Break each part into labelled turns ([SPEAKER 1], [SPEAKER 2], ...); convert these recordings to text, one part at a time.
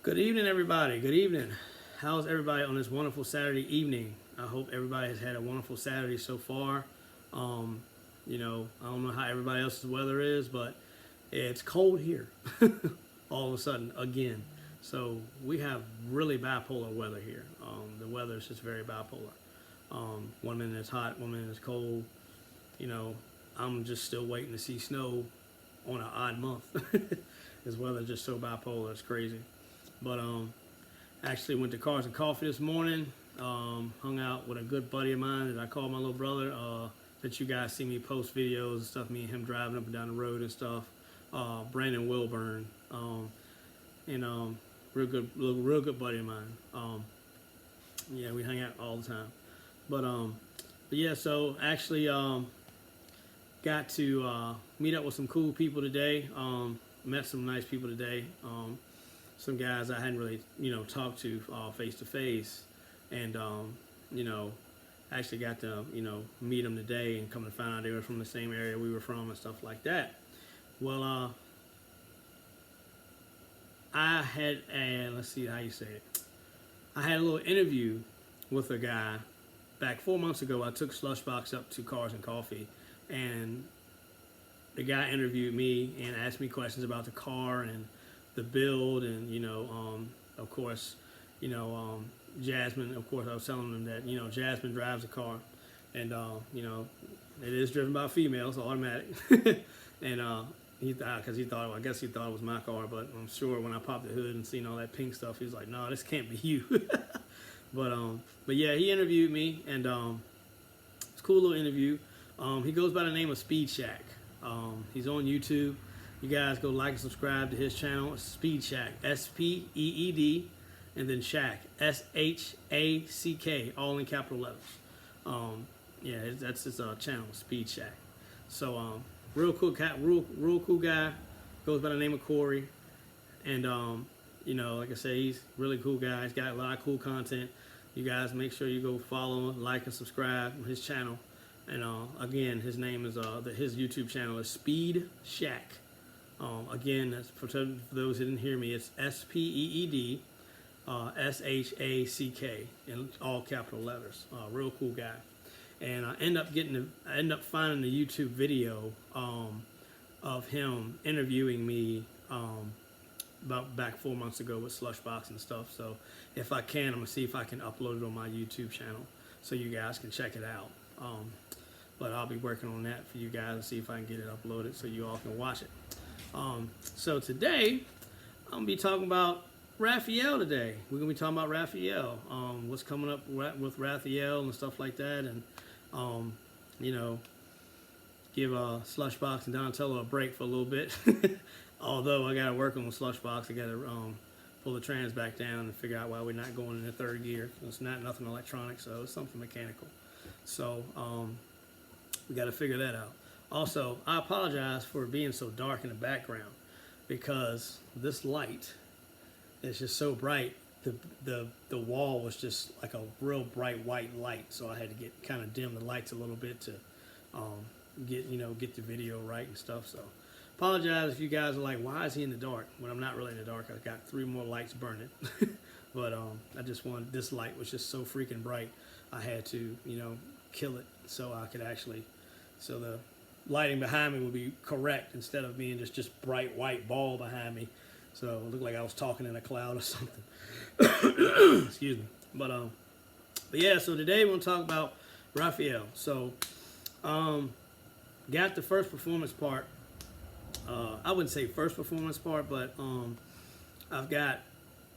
[SPEAKER 1] Good evening, everybody. Good evening. How's everybody on this wonderful Saturday evening? I hope everybody has had a wonderful Saturday so far. I don't know how everybody else's weather is, but it's cold here all of a sudden again. So we have really bipolar weather here. The weather is just very bipolar. 1 minute it's hot, 1 minute it's cold. I'm just still waiting to see snow on an odd month. This weather is just so bipolar, it's crazy. But actually went to Cars and Coffee this morning. Hung out with a good buddy of mine that I call my little brother. That you guys see me post videos and stuff. Me and him driving up and down the road and stuff. Brandon Wilburn, real good buddy of mine. Yeah, we hang out all the time. But yeah, so actually got to meet up with some cool people today. Met some nice people today. Some guys I hadn't really, talked to face to face, and actually got to, meet them today and come to find out they were from the same area we were from and stuff like that. Well, I had let's see how you say it. I had a little interview with a guy back 4 months ago. I took Slushbox up to Cars and Coffee, and the guy interviewed me and asked me questions about the car and the build, and of course, Jasmine. Of course, I was telling him that Jasmine drives a car, and it is driven by females, automatic. And he thought, because I guess he thought it was my car, but I'm sure when I popped the hood and seen all that pink stuff, he's like, "No, this can't be you." But yeah, he interviewed me, and it's a cool little interview. He goes by the name of Speed Shack. He's on YouTube. You guys go like and subscribe to his channel. It's Speed Shack, S-P-E-E-D, and then Shack, S-H-A-C-K, all in capital letters. Yeah, that's his channel, Speed Shack. So real cool cat, real cool guy. Goes by the name of Corey, and like I said, he's a really cool guy. He's got a lot of cool content. You guys make sure you go follow, like, and subscribe to his channel. And again, his name is his YouTube channel is Speed Shack. Again, that's for those who didn't hear me, it's S-P-E-E-D S-H-A-C-K in all capital letters. Real cool guy. And I end up finding the YouTube video of him interviewing me about back 4 months ago with Slushbox and stuff. So if I can, I'm gonna see if I can upload it on my YouTube channel so you guys can check it out. But I'll be working on that for you guys and see if I can get it uploaded so you all can watch it. So today, I'm going to be talking about Raphael today. We're going to be talking about Raphael, what's coming up with Raphael and stuff like that, and, give Slushbox and Donatello a break for a little bit. Although I got to work on Slushbox, I got to pull the trans back down and figure out why we're not going into third gear. It's nothing electronic, so it's something mechanical. So we got to figure that out. Also, I apologize for being so dark in the background because this light is just so bright. The wall was just like a real bright white light, so I had to kind of dim the lights a little bit to get the video right and stuff. So apologize if you guys are like, why is he in the dark? When I'm not really in the dark. I got 3 more lights burning. But I just wanted, this light was just so freaking bright, I had to kill it so I could actually, so the lighting behind me would be correct instead of being just bright white ball behind me. So it looked like I was talking in a cloud or something. Excuse me. But yeah, so today we're going to talk about Raphael. So got the first performance part. I wouldn't say first performance part, but I've got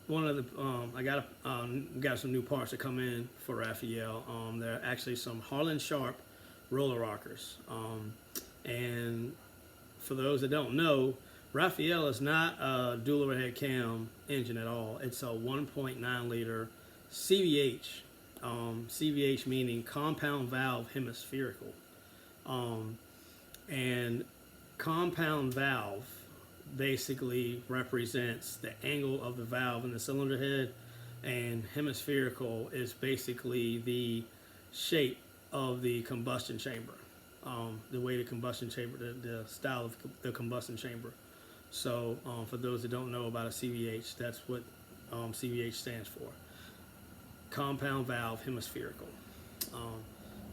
[SPEAKER 1] one of the we got some new parts that come in for Raphael. There are actually some Harland Sharp roller rockers. And for those that don't know, Raphael is not a dual overhead cam engine at all. It's a 1.9 liter CVH. CVH meaning compound valve hemispherical. And compound valve basically represents the angle of the valve in the cylinder head, and hemispherical is basically the shape of the combustion chamber. The way the combustion chamber, the style of the combustion chamber. So for those that don't know about a CVH, that's what CVH stands for. Compound valve hemispherical.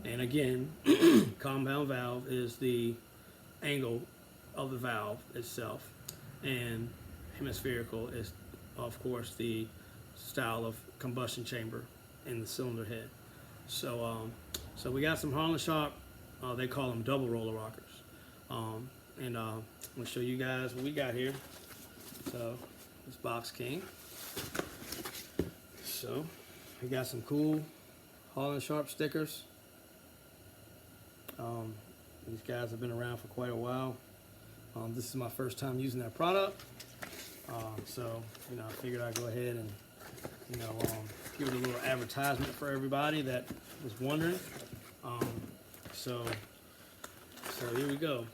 [SPEAKER 1] And again, compound valve is the angle of the valve itself, and hemispherical is, of course, the style of combustion chamber in the cylinder head. So, so we got some Harland Sharp. They call them double roller rockers. And I'm gonna show you guys what we got here. So this box came. So we got some cool Harland Sharp stickers. These guys have been around for quite a while. This is my first time using that product. So, you know, I figured I'd go ahead and, you know, give it a little advertisement for everybody that was wondering. So here we go.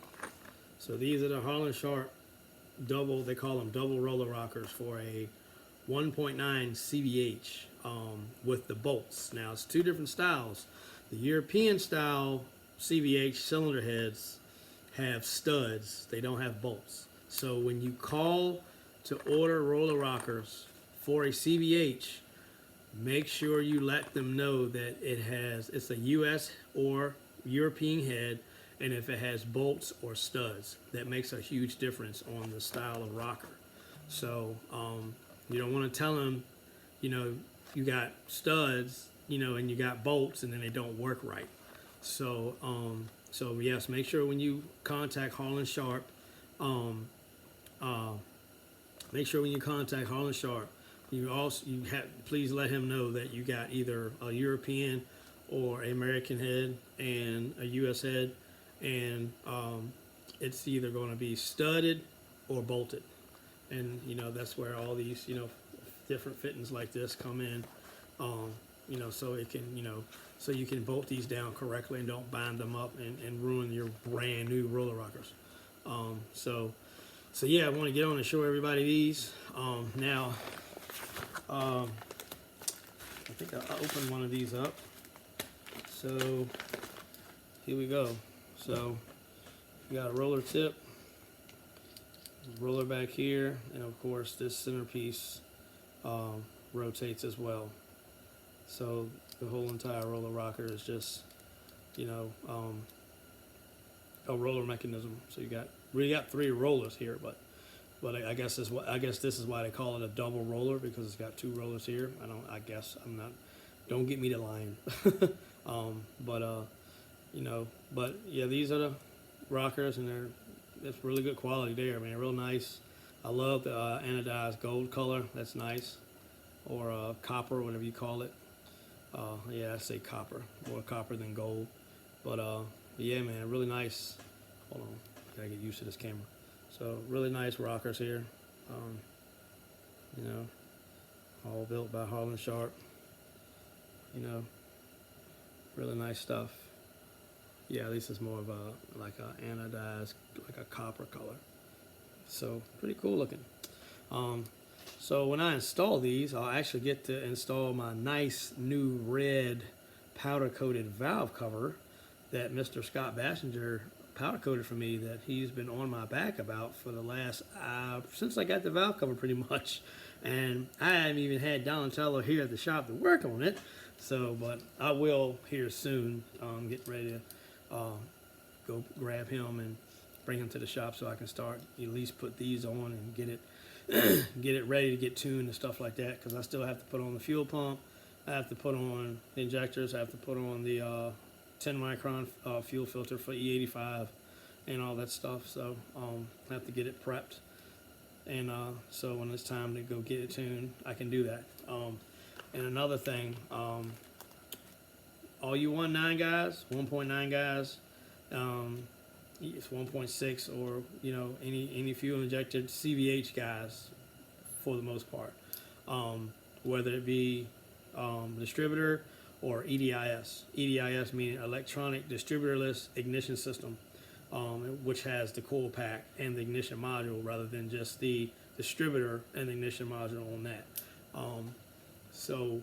[SPEAKER 1] So these are the Harland Sharp double, they call them double roller rockers for a 1.9 CVH with the bolts. Now it's two different styles. The European style CVH cylinder heads have studs, they don't have bolts. So when you call to order roller rockers for a CVH, make sure you let them know that it's a US or European head, and if it has bolts or studs, that makes a huge difference on the style of rocker. So you don't want to tell them, you know, you got studs, you know, and you got bolts, and then they don't work right. So so yes, make sure when you contact Harland Sharp, make sure when you contact Harland Sharp, please let him know that you got either a European or American head and a US head, and it's either going to be studded or bolted. And you know, that's where all these, you know, different fittings like this come in, you know, so it can, you know, so you can bolt these down correctly and don't bind them up and ruin your brand new roller rockers. So yeah, I want to get on and show everybody these. Now, I think I'll open one of these up. So here we go. So we got a roller tip, roller back here, and of course this centerpiece rotates as well. So the whole entire roller rocker is just, you know, a roller mechanism. So we got three rollers here, but I guess this is why they call it a double roller, because it's got two rollers here. Don't get me to lying. You know, but yeah, these are the rockers, and it's really good quality there, man. Real nice. I love the anodized gold color. That's nice, or copper, whatever you call it. Yeah, I say copper, more copper than gold. But yeah, man, really nice. Hold on, gotta get used to this camera. So really nice rockers here. You know, all built by Harland Sharp. You know, really nice stuff. Yeah, this is more of like a anodized, like a copper color. So pretty cool looking. So when I install these, I'll actually get to install my nice new red powder coated valve cover that Mr. Scott Bassinger powder coated for me, that he's been on my back about for the last, since I got the valve cover pretty much. And I haven't even had Donatello here at the shop to work on it. So, but I will here soon, get ready to go grab him and bring him to the shop so I can start at least put these on and get it get it ready to get tuned and stuff like that, because I still have to put on the fuel pump, I have to put on the injectors, I have to put on the 10 micron fuel filter for E85 and all that stuff. So I have to get it prepped, and so when it's time to go get it tuned, I can do that. And another thing, all you 1.9 guys, 1.9 guys, it's 1.6, or you know, any fuel injected CVH guys, for the most part, whether it be distributor or EDIS. EDIS meaning electronic distributorless ignition system, which has the coil pack and the ignition module, rather than just the distributor and the ignition module on that. So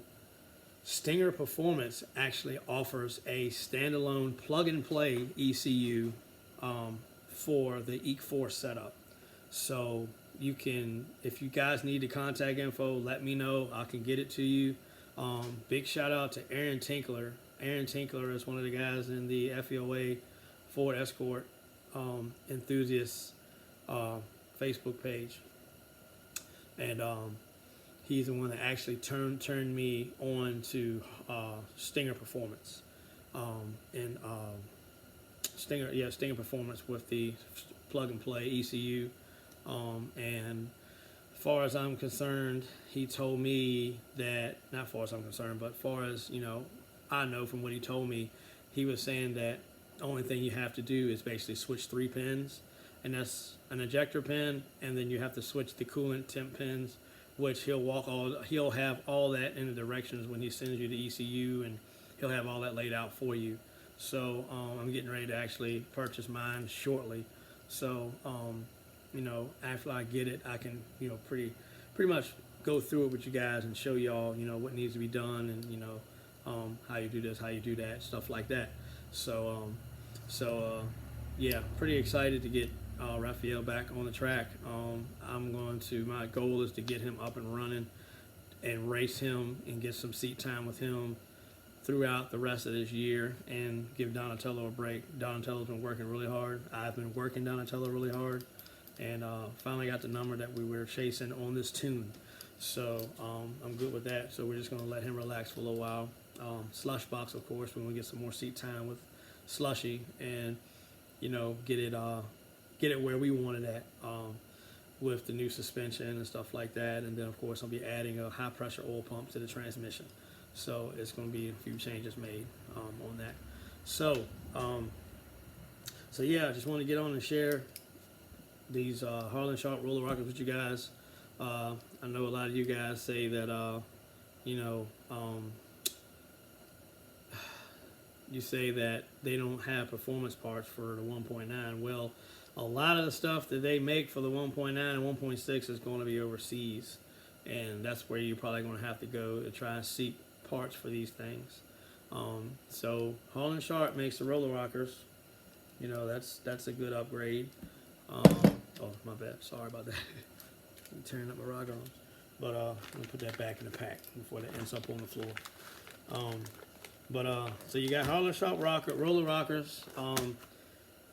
[SPEAKER 1] Stinger Performance actually offers a standalone plug-and-play ECU for the EC4 setup. So you can, if you guys need the contact info, let me know. I can get it to you. Big shout out to Aaron Tinkler. Aaron Tinkler is one of the guys in the FEOA Ford Escort enthusiasts Facebook page, and he's the one that actually turned me on to Stinger Performance, and Stinger Performance with the plug and play ECU, and as far as I'm concerned, he told me that, not far as I'm concerned, but far as, you know, I know from what he told me, he was saying that the only thing you have to do is basically switch 3 pins, and that's an ejector pin, and then you have to switch the coolant temp pins, which he'll have all that in the directions when he sends you the ECU, and he'll have all that laid out for you. So I'm getting ready to actually purchase mine shortly. So you know, after I get it, I can, you know, pretty much go through it with you guys and show y'all, you know, what needs to be done, and, you know, how you do this, how you do that, stuff like that. So yeah, pretty excited to get Raphael back on the track. My goal is to get him up and running and race him and get some seat time with him throughout the rest of this year, and give Donatello a break. Donatello's been working really hard. I've been working Donatello really hard, and finally got the number that we were chasing on this tune. So I'm good with that. So we're just going to let him relax for a little while. Slush box, of course, we're going to get some more seat time with Slushy, and, you know, get it where we want it at, with the new suspension and stuff like that. And then, of course, I'll be adding a high pressure oil pump to the transmission. So it's going to be a few changes made on that. So yeah, I just want to get on and share these Harland Sharp roller rockers with you guys. I know a lot of you guys say that, you know, you say that they don't have performance parts for the 1.9. Well, a lot of the stuff that they make for the 1.9 and 1.6 is going to be overseas, and that's where you're probably going to have to go to try and seek parts for these things. So Harland Sharp makes the roller rockers. You know, that's a good upgrade. Oh, my bad. Sorry about that. I'm tearing up my rocker arms. But I'm gonna put that back in the pack before that ends up on the floor. So you got Harland Sharp roller rockers.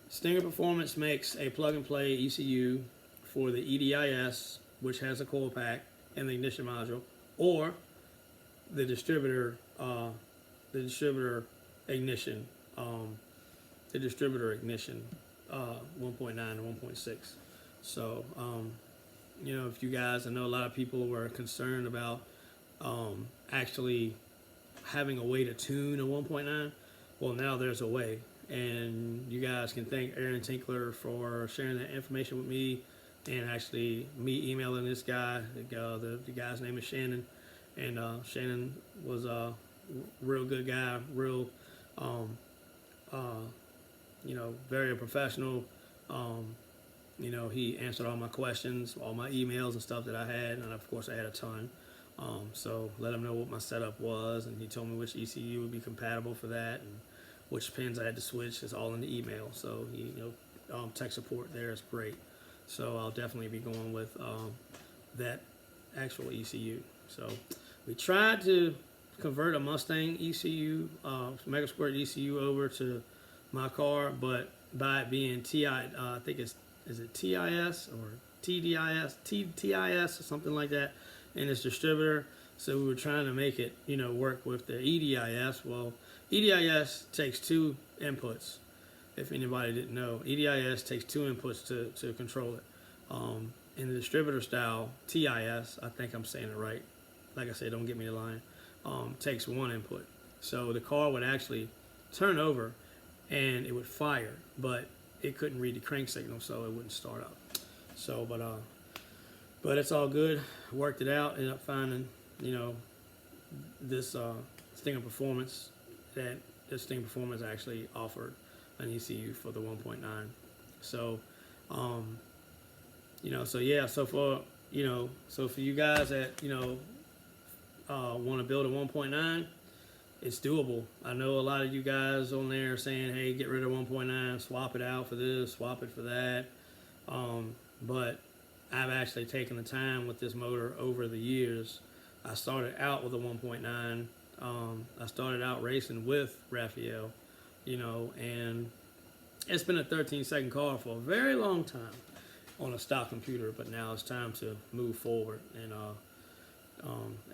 [SPEAKER 1] Stinger Performance makes a plug-and-play ECU for the EDIS, which has a coil pack and the ignition module, or the distributor ignition, 1.9 and 1.6. So, you know, if you guys, I know a lot of people were concerned about actually having a way to tune a 1.9. Well, now there's a way, and you guys can thank Aaron Tinkler for sharing that information with me, and actually me emailing this guy. The guy's name is Shannon, and Shannon was a real good guy, real, you know, very professional. You know, he answered all my questions, all my emails and stuff that I had, and of course I had a ton. So let him know what my setup was, and he told me which ECU would be compatible for that, and which pins I had to switch. It's all in the email. So he, you know, tech support there is great. So I'll definitely be going with that actual ECU. So we tried to convert a Mustang ECU, Mega Squirt ECU over to my car, but by it being I think is it TIS or TIS or something like that in its distributor. So we were trying to make it, you know, work with the EDIS. Well, EDIS takes 2 inputs. If anybody didn't know, EDIS takes 2 inputs to control it. In the distributor style TIS, I think I'm saying it right. Like I said, don't get me the line. Takes 1 input. So the car would actually turn over and it would fire, but it couldn't read the crank signal, so it wouldn't start up. So, but it's all good. Worked it out. Ended up finding, you know, this Stinger Performance. That this Stinger Performance actually offered an ECU for the 1.9. So, you know, so yeah. So for you guys that, you know, want to build a 1.9, it's doable. I know a lot of you guys on there are saying, hey, get rid of 1.9, swap it out for this, swap it for that. But I've actually taken the time with this motor over the years. I started out with a 1.9. I started out racing with Raphael, you know, and it's been a 13-second car for a very long time on a stock computer, but now it's time to move forward. And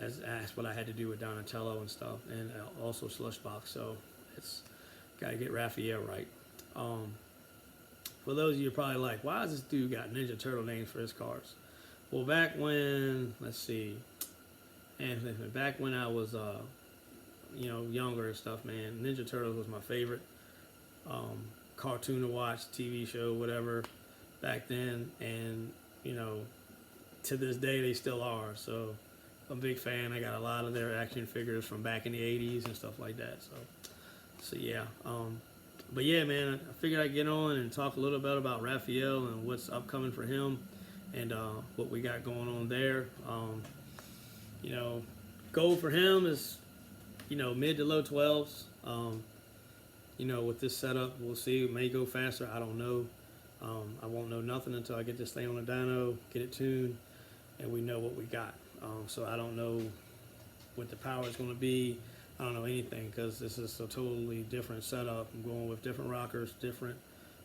[SPEAKER 1] as that's what I had to do with Donatello and stuff, and also Slushbox. So it's got to get Raphael right. For those of you probably like, why does this dude got Ninja Turtle names for his cars? Well, back when, let's see, and back when I was, you know, younger and stuff, man, Ninja Turtles was my favorite cartoon to watch, TV show, whatever, back then. And, you know, to this day, they still are. So I'm a big fan. I got a lot of their action figures from back in the 80s and stuff like that. So yeah. But yeah, man, I figured I'd get on and talk a little bit about Raphael and what's upcoming for him and what we got going on there. You know, goal for him is, you know, mid to low 12s. You know, with this setup, we'll see. It may go faster. I don't know. I won't know nothing until I get this thing on the dyno, get it tuned, and we know what we got. So I don't know what the power is going to be. I don't know anything because this is a totally different setup. I'm going with different rockers, different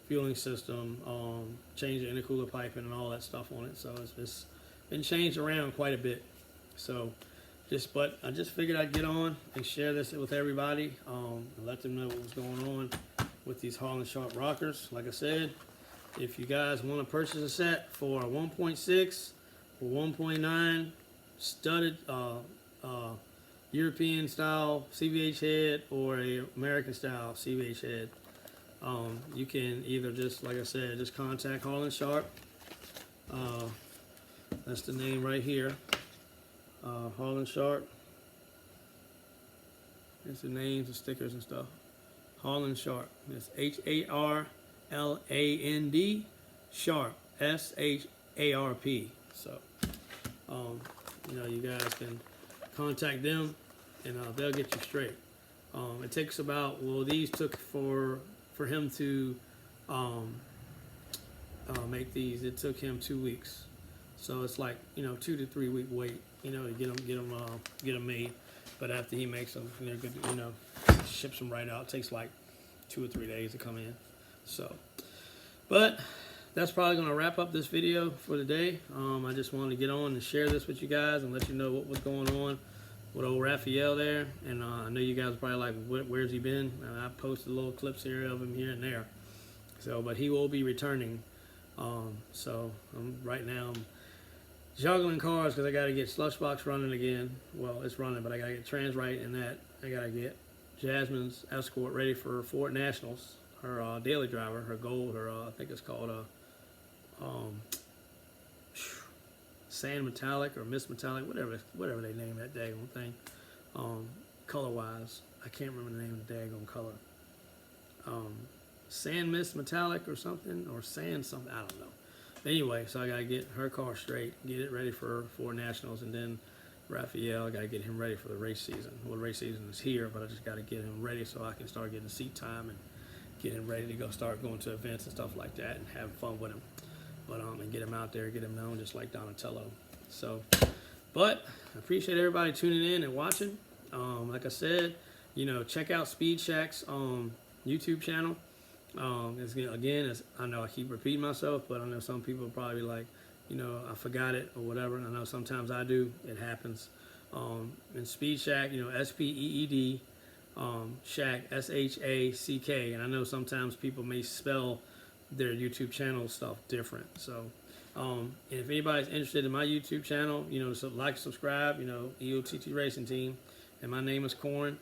[SPEAKER 1] fueling system, changing intercooler piping and all that stuff on it. So it's been changed around quite a bit. So but I just figured I'd get on and share this with everybody, and let them know what was going on with these Harland Sharp rockers. Like I said, if you guys want to purchase a set for a 1.6 or 1.9 studded European style CVH head or a American style CVH head, you can either just, like I said, just contact Harland Sharp. That's the name right here. Harland Sharp. That's the names, the stickers and stuff. Harland Sharp. It's Harland Sharp. SHARP. So, you know, you guys can contact them and they'll get you straight. It takes about, well, these took for him to make these. It took him 2 weeks. So it's like, you know, 2 to 3 week wait, you know, to get them made. But after he makes them, they're good, you know, ships them right out. It takes like 2 or 3 days to come in. So, but that's probably going to wrap up this video for today. I just wanted to get on and share this with you guys and let you know what was going on with old Raphael there. And I know you guys are probably like, where's he been? And I posted little clips here of him here and there. So, but he will be returning. So right now I'm juggling cars because I got to get Slushbox running again. Well, it's running, but I got to get Trans right in that. I got to get Jasmine's Escort ready for Ford Nationals. Her daily driver, her gold, her I think it's called Sand Metallic or Mist Metallic, whatever they name that daggone thing. Color wise, I can't remember the name of the daggone color. Sand Mist Metallic or something, or Sand something, I don't know. Anyway, so I gotta get her car straight, get it ready for Nationals, and then Raphael, I gotta get him ready for the race season. Well, the race season is here, but I just gotta get him ready so I can start getting seat time and get him ready to start going to events and stuff like that and have fun with him. But and get him out there, get him known just like Donatello. So, but I appreciate everybody tuning in and watching. Like I said, you know, check out Speed Shack's YouTube channel. Again, I know I keep repeating myself, but I know some people will probably like, you know, I forgot it or whatever. I know sometimes I do. It happens. And Speed Shack, you know, SPEED, Shack, SHACK. And I know sometimes people may spell their YouTube channel stuff different. So, and if anybody's interested in my YouTube channel, you know, so like, subscribe, you know, EOTT Racing Team. And my name is Corin.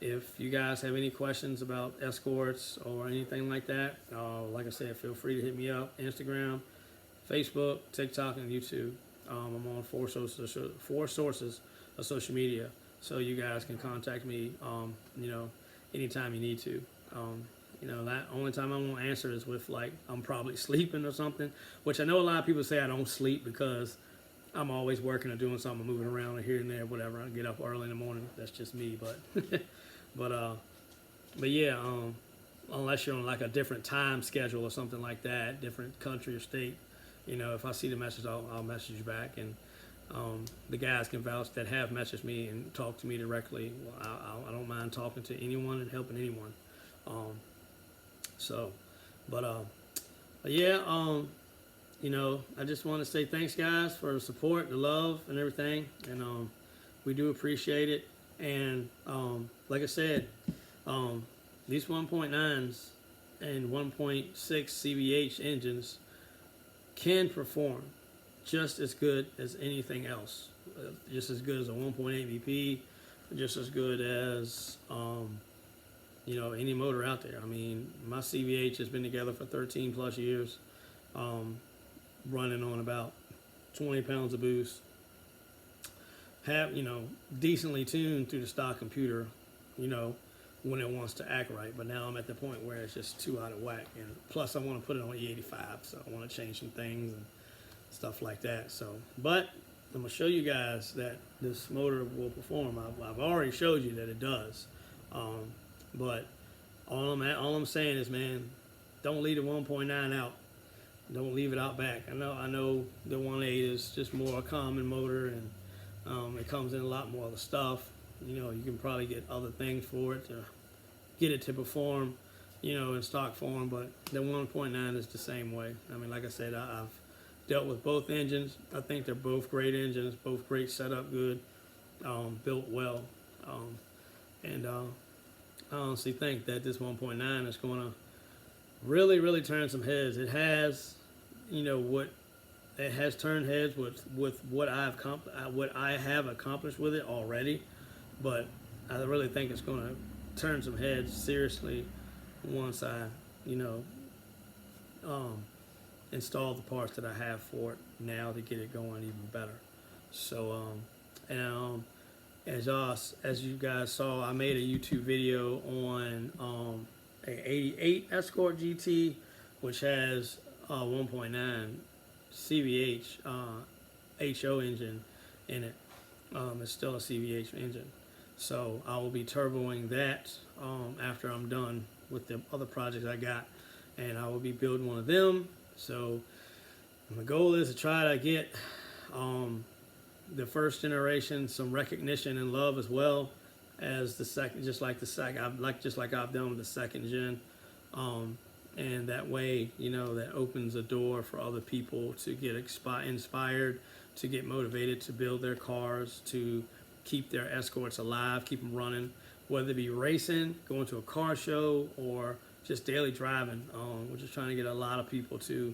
[SPEAKER 1] If you guys have any questions about escorts or anything like that, like I said, feel free to hit me up. Instagram, Facebook, TikTok, and YouTube. I'm on four sources of social media, so you guys can contact me, you know, anytime you need to. You know, that only time I won't answer is with, like, I'm probably sleeping or something, which I know a lot of people say I don't sleep because I'm always working or doing something, moving around or here and there, whatever. I get up early in the morning. That's just me, but but yeah, unless you're on like a different time schedule or something like that, different country or state, you know, if I see the message, I'll message you back. And the guys can vouch that have messaged me and talked to me directly. Well, I don't mind talking to anyone and helping anyone. But yeah, you know, I just want to say thanks, guys, for the support, the love, and everything. And we do appreciate it. And like I said, these 1.9s and 1.6 CVH engines can perform just as good as anything else. Just as good as a 1.8 VP, just as good as you know, any motor out there. I mean, my CVH has been together for 13 plus years, running on about 20 pounds of boost. Have, you know, decently tuned through the stock computer, you know, when it wants to act right. But now I'm at the point where it's just too out of whack. And plus I want to put it on E85, so I want to change some things and stuff like that. So, but I'm gonna show you guys that this motor will perform. I've already showed you that it does. But all I'm saying is, man, don't leave the 1.9 out. Don't leave it out back. I know the 1.8 is just more a common motor, and it comes in a lot more other stuff. You know, you can probably get other things for it to get it to perform, you know, in stock form. But the 1.9 is the same way. I mean, like I said, I've dealt with both engines. I think they're both great engines, both great setup, good, built well, and I honestly think that this 1.9 is going to really turn some heads. It has, you know, it has turned heads with what I have accomplished with it already, but I really think it's going to turn some heads seriously once I, you know, install the parts that I have for it now to get it going even better. So, as you guys saw, I made a YouTube video on a 88 Escort GT, which has 1.9 CVH HO engine in it. It's still a CVH engine. So I will be turboing that after I'm done with the other projects I got, and I will be building one of them. So my goal is to try to get the first generation some recognition and love as well as the second, just like I've done with the second gen, and that way, you know, that opens a door for other people to get inspired, to get motivated to build their cars, to keep their Escorts alive, keep them running, whether it be racing, going to a car show, or just daily driving. We're just trying to get a lot of people to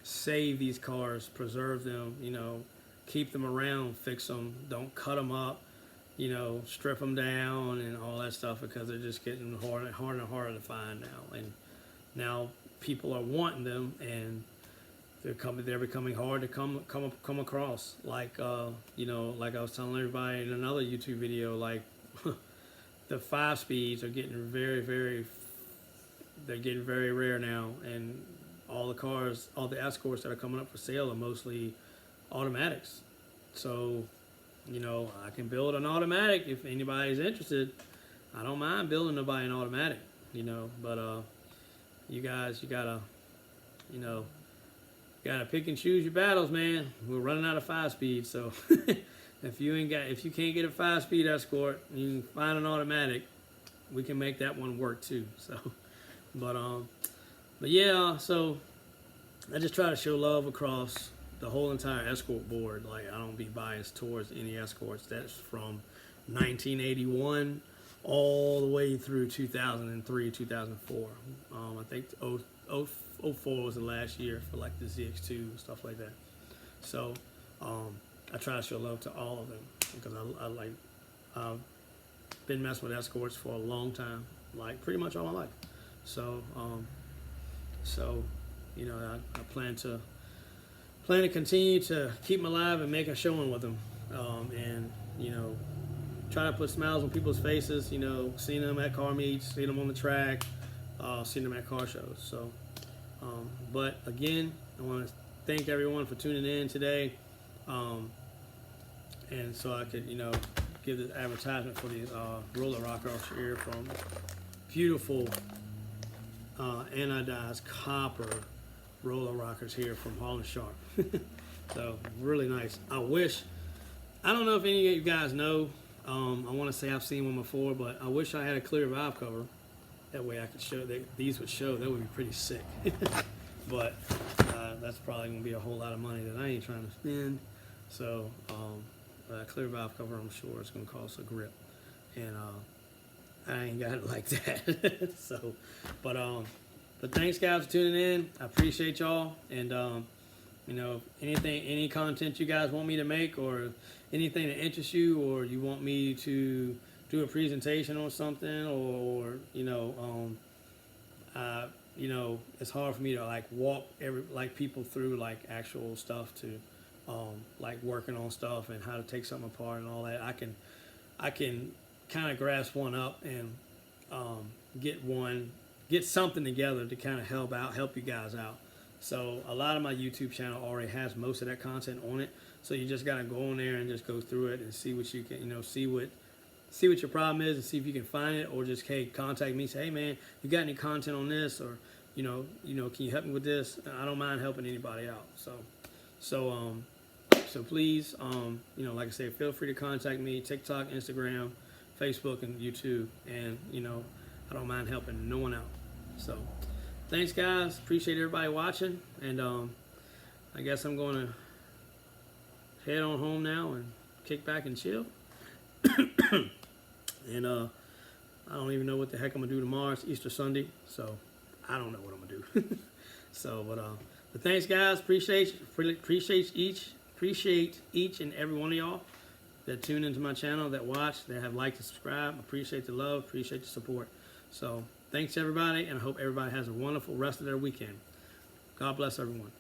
[SPEAKER 1] save these cars, preserve them, you know, keep them around, fix them, don't cut them up, you know, strip them down and all that stuff, because they're just getting harder and harder to find now. And now people are wanting them, and they're becoming hard to come across. Like you know, like I was telling everybody in another YouTube video, like the 5-speeds are getting very rare now, and all the Escorts that are coming up for sale are mostly automatics. So, you know, I can build an automatic if anybody's interested. I don't mind building nobody an automatic, you know, but you guys, you gotta pick and choose your battles, man. We're running out of 5-speed, so if you can't get a 5-speed Escort, you can find an automatic. We can make that one work too. So, but yeah, so I just try to show love across the whole entire Escort board. Like, I don't be biased towards any Escorts. That's from 1981 all the way through 2003, 2004. I think 04 was the last year for like the ZX2 and stuff like that. So I try to show love to all of them, because I've been messing with Escorts for a long time, like pretty much all my life. So you know, I plan to continue to keep them alive and make a showing with them, and you know, try to put smiles on people's faces. You know, seeing them at car meets, seeing them on the track, seeing them at car shows. So, but again, I want to thank everyone for tuning in today, and so I could, you know, give this advertisement for these roller rockers here from beautiful anodized copper roller rockers here from Harland Sharp. So really nice. I don't know if any of you guys know, I want to say I've seen one before, but I wish I had a clear valve cover. That way I could show that these would show. That would be pretty sick. But that's probably going to be a whole lot of money that I ain't trying to spend. So a clear valve cover, I'm sure it's going to cost a grip. And I ain't got it like that. So, but thanks guys for tuning in. I appreciate y'all. And you know, any content you guys want me to make, or anything that interests you, or you want me to do a presentation on something, or you know, it's hard for me to like walk people through like actual stuff to like working on stuff and how to take something apart and all that. I can kind of grasp one up and get something together to kind of help you guys out. So a lot of my YouTube channel already has most of that content on it. So you just gotta go on there and just go through it and see what you can, see what your problem is, and see if you can find it, or just, hey, contact me, say, hey man, you got any content on this, or you know, can you help me with this? I don't mind helping anybody out. So please, like I said, feel free to contact me, TikTok, Instagram, Facebook, and YouTube, and I don't mind helping no one out. So thanks guys, appreciate everybody watching, and I guess I'm going to head on home now and kick back and chill. And I don't even know what the heck I'm gonna do tomorrow. It's Easter Sunday, so I don't know what I'm gonna do. So, but thanks guys, appreciate each and every one of y'all that tune into my channel, that watch, that have liked and subscribed. Appreciate the love, appreciate the support. So thanks everybody, and I hope everybody has a wonderful rest of their weekend. God bless everyone.